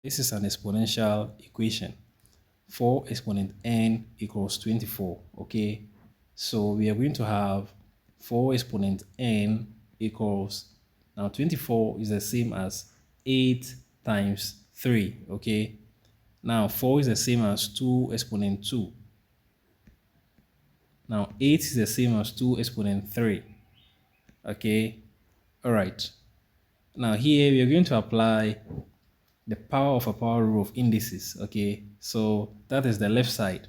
This is an exponential equation. 4 exponent n equals 24. Okay, so we are going to have 4 exponent n equals, now 24 is the same as 8 times 3. Okay, now 4 is the same as 2 exponent 2. Now 8 is the same as 2 exponent 3. Okay, all right. Now here we are going to apply the power of a power rule of indices. Okay, so that is the left side.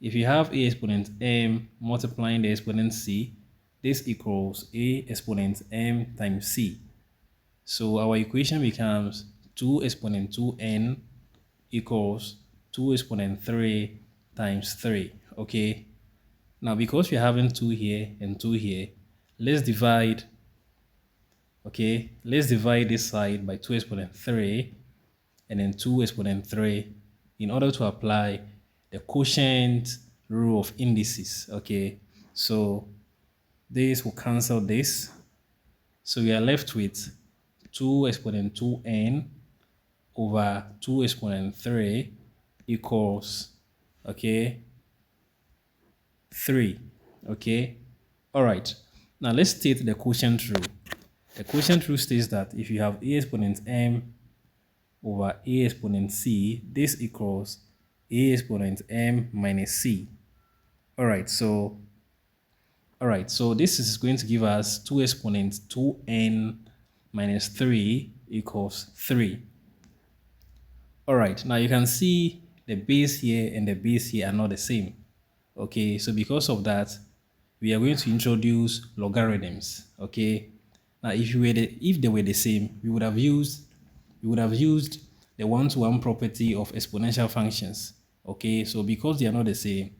If you have a exponent m multiplying the exponent c, this equals a exponent m times c. So our equation becomes 2 exponent 2n equals 2 exponent 3 times 3. Okay, now because we're having 2 here and 2 here, let's divide. Okay, let's divide this side by 2 exponent 3 and then 2 exponent 3 in order to apply the quotient rule of indices. Okay, so this will cancel this. So we are left with 2 exponent 2n over 2 exponent 3 equals, okay, 3. Okay, all right. Now let's state the quotient rule. The quotient rule states that if you have a exponent m over a exponent c, this equals a exponent m minus c. All right, so this is going to give us 2 exponent 2n minus 3 equals 3. All right, now you can see the base here and the base here are not the same. Okay, so because of that, we are going to introduce logarithms. Okay, now if they were the same, we would have used the one-to-one property of exponential functions. Okay, so because they are not the same,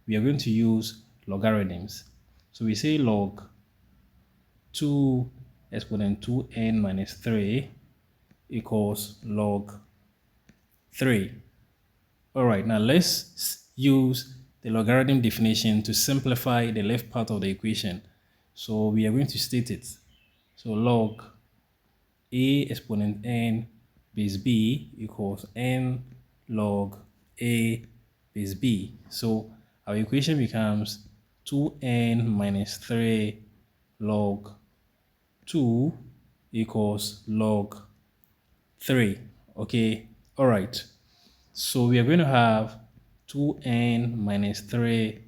we are going to use logarithms. So we say log 2 exponent 2n minus 3 equals log 3. All right, now let's use the logarithm definition to simplify the left part of the equation. So we are going to state it. So log a exponent n base b equals n log a base b. So our equation becomes 2n minus 3 log 2 equals log 3. Okay, all right. So we are going to have 2n minus 3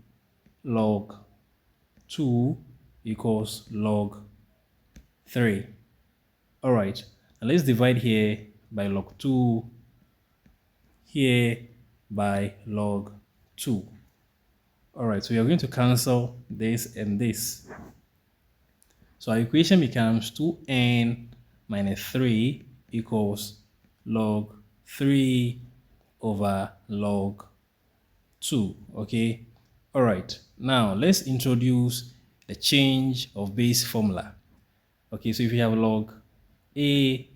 log 2 equals log 3. All right, and let's divide here by log 2, here by log 2. All right, so we are going to cancel this and this. So our equation becomes 2n minus 3 equals log 3 over log 2. Okay, all right, now let's introduce the change of base formula. Okay, so if you have log a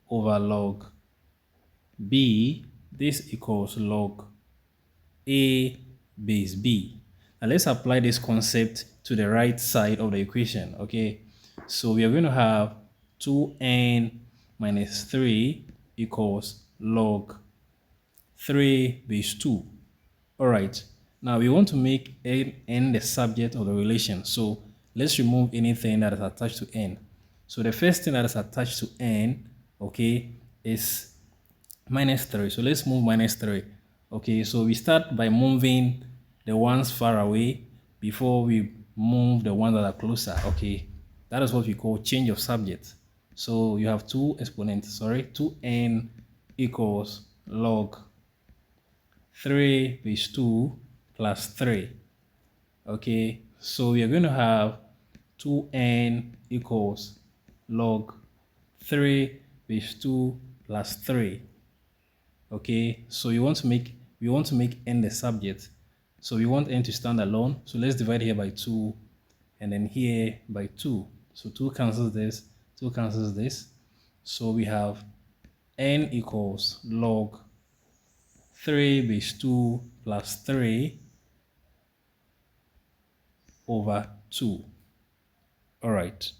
over log b, this equals log a base b. Now let's apply this concept to the right side of the equation. Okay, so we are going to have 2n minus 3 equals log 3 base 2. All right, now we want to make n the subject of the relation. So let's remove anything that is attached to n. So the first thing that is attached to n, okay, is minus 3. So let's move minus 3. Okay, so we start by moving the ones far away before we move the ones that are closer. Okay, that is what we call change of subject. So you have 2n equals log 3 base 2 plus 3. Okay, so we are going to have 2n equals log 3 base 2 plus 3. Okay, so we want to make n the subject. So we want n to stand alone. So let's divide here by 2 and then here by 2. So 2 cancels this, 2 cancels this. So we have n equals log 3 base 2 plus 3 over 2. All right.